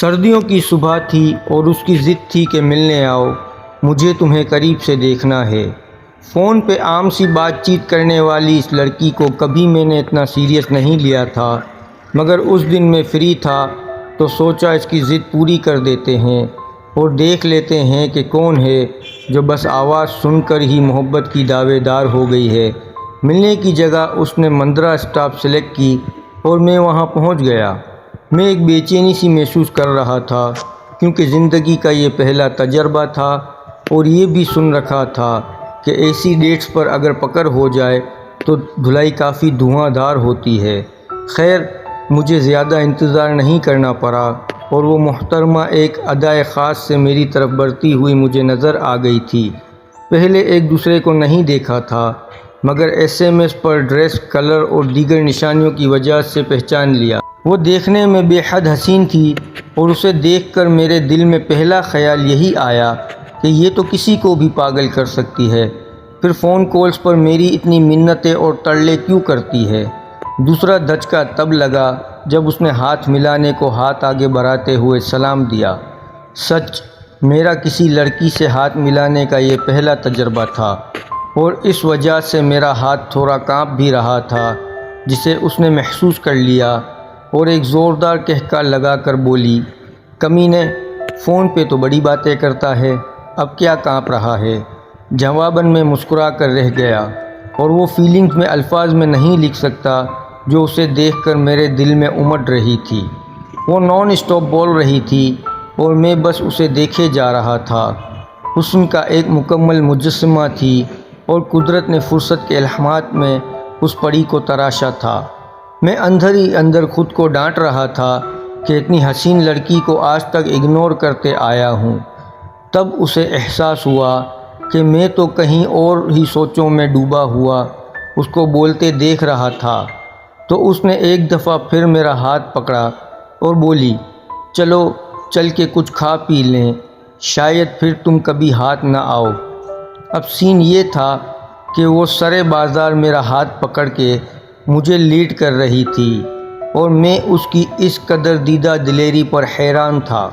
سردیوں کی صبح تھی اور اس کی ضد تھی کہ ملنے آؤ، مجھے تمہیں قریب سے دیکھنا ہے۔ فون پہ عام سی بات چیت کرنے والی اس لڑکی کو کبھی میں نے اتنا سیریس نہیں لیا تھا، مگر اس دن میں فری تھا تو سوچا اس کی ضد پوری کر دیتے ہیں اور دیکھ لیتے ہیں کہ کون ہے جو بس آواز سن کر ہی محبت کی دعوے دار ہو گئی ہے۔ ملنے کی جگہ اس نے مندرہ اسٹاپ سلیکٹ کی اور میں وہاں پہنچ گیا۔ میں ایک بے چینی سی محسوس کر رہا تھا کیونکہ زندگی کا یہ پہلا تجربہ تھا اور یہ بھی سن رکھا تھا کہ ایسی ڈیٹس پر اگر پکڑ ہو جائے تو دھلائی کافی دھواں دار ہوتی ہے۔ خیر، مجھے زیادہ انتظار نہیں کرنا پڑا اور وہ محترمہ ایک ادائے خاص سے میری طرف بڑھتی ہوئی مجھے نظر آ گئی تھی۔ پہلے ایک دوسرے کو نہیں دیکھا تھا مگر SMS پر ڈریس، کلر اور دیگر نشانیوں کی وجہ سے پہچان لیا۔ وہ دیکھنے میں بے حد حسین تھی اور اسے دیکھ کر میرے دل میں پہلا خیال یہی آیا کہ یہ تو کسی کو بھی پاگل کر سکتی ہے، پھر فون کالز پر میری اتنی منتیں اور ترلے کیوں کرتی ہے۔ دوسرا دھچکا تب لگا جب اس نے ہاتھ ملانے کو ہاتھ آگے بڑھاتے ہوئے سلام دیا۔ سچ، میرا کسی لڑکی سے ہاتھ ملانے کا یہ پہلا تجربہ تھا اور اس وجہ سے میرا ہاتھ تھوڑا کانپ بھی رہا تھا، جسے اس نے محسوس کر لیا اور ایک زوردار کہکا لگا کر بولی، کمینے، فون پہ تو بڑی باتیں کرتا ہے، اب کیا کانپ رہا ہے۔ جواباً میں مسکرا کر رہ گیا اور وہ فیلنگز میں الفاظ میں نہیں لکھ سکتا جو اسے دیکھ کر میرے دل میں امڈ رہی تھی۔ وہ نان اسٹاپ بول رہی تھی اور میں بس اسے دیکھے جا رہا تھا۔ حسن کا ایک مکمل مجسمہ تھی اور قدرت نے فرصت کے الہامات میں اس پری کو تراشا تھا۔ میں اندر ہی اندر خود کو ڈانٹ رہا تھا کہ اتنی حسین لڑکی کو آج تک اگنور کرتے آیا ہوں۔ تب اسے احساس ہوا کہ میں تو کہیں اور ہی سوچوں میں ڈوبا ہوا اس کو بولتے دیکھ رہا تھا، تو اس نے ایک دفعہ پھر میرا ہاتھ پکڑا اور بولی، چلو چل کے کچھ کھا پی لیں، شاید پھر تم کبھی ہاتھ نہ آؤ۔ اب سین یہ تھا کہ وہ سرے بازار میرا ہاتھ پکڑ کے مجھے لیڈ کر رہی تھی اور میں اس کی اس قدر دیدہ دلیری پر حیران تھا۔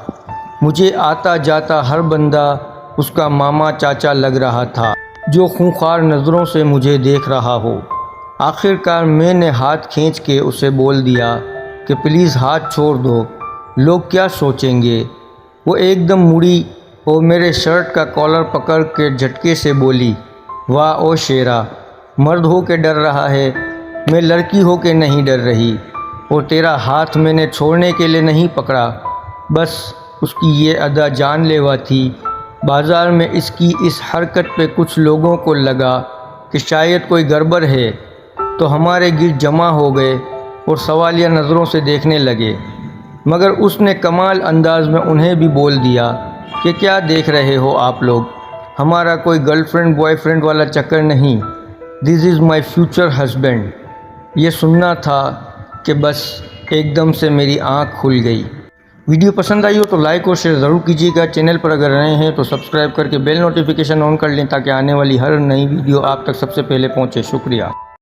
مجھے آتا جاتا ہر بندہ اس کا ماما چاچا لگ رہا تھا جو خونخوار نظروں سے مجھے دیکھ رہا ہو۔ آخر کار میں نے ہاتھ کھینچ کے اسے بول دیا کہ پلیز ہاتھ چھوڑ دو، لوگ کیا سوچیں گے۔ وہ ایک دم مڑی اور میرے شرٹ کا کالر پکڑ کے جھٹکے سے بولی، واہ او شیرا، مرد ہو کے ڈر رہا ہے، میں لڑکی ہو کے نہیں ڈر رہی، اور تیرا ہاتھ میں نے چھوڑنے کے لیے نہیں پکڑا۔ بس اس کی یہ ادا جان لیوا تھی۔ بازار میں اس کی اس حرکت پہ کچھ لوگوں کو لگا کہ شاید کوئی گڑبڑ ہے، تو ہمارے گرد جمع ہو گئے اور سوالیہ نظروں سے دیکھنے لگے، مگر اس نے کمال انداز میں انہیں بھی بول دیا کہ کیا دیکھ رہے ہو آپ لوگ، ہمارا کوئی گرل فرینڈ بوائے فرینڈ والا چکر نہیں، دس از مائی فیوچر ہسبینڈ۔ یہ سننا تھا کہ بس ایک دم سے میری آنکھ کھل گئی۔ ویڈیو پسند آئی ہو تو لائک اور شیئر ضرور کیجیے گا۔ چینل پر اگر نئے ہیں تو سبسکرائب کر کے بیل نوٹیفیکیشن آن کر لیں تاکہ آنے والی ہر نئی ویڈیو آپ تک سب سے پہلے پہنچے۔ شکریہ۔